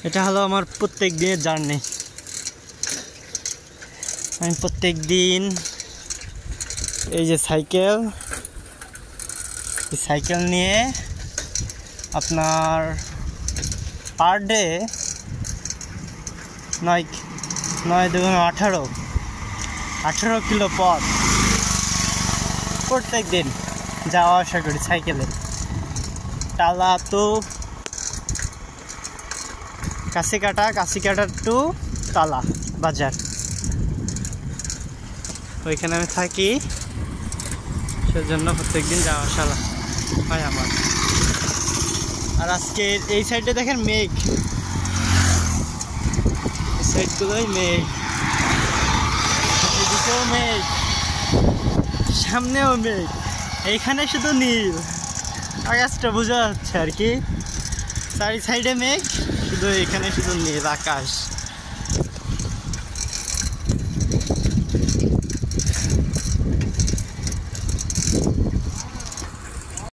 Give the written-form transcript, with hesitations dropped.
এটা হলো আমার প্রত্যেক দিনের জার্নি। আমি প্রত্যেক দিন এই যে সাইকেল নিয়ে আপনার পার ডে 9 দুগুণ 18 কিলো পথ প্রত্যেক দিন যাওয়া আসা করি সাইকেলে। টালা তো কাশিকাটা টু তালা বাজার, ওইখানে আমি থাকি, সেজন্য প্রত্যেকদিন যাওয়া আসা হয় আমার। আর আজকে এই সাইডে দেখেন মেঘ, এই সাইডগুলোই মেঘ, এদিকেও মেঘ, সামনেও মেঘ, এইখানে শুধু নীল আকাশটা বোঝা যাচ্ছে আর কি। চারি সাইডে মেঘ, শুধু এখানে শুধু নীল আকাশ।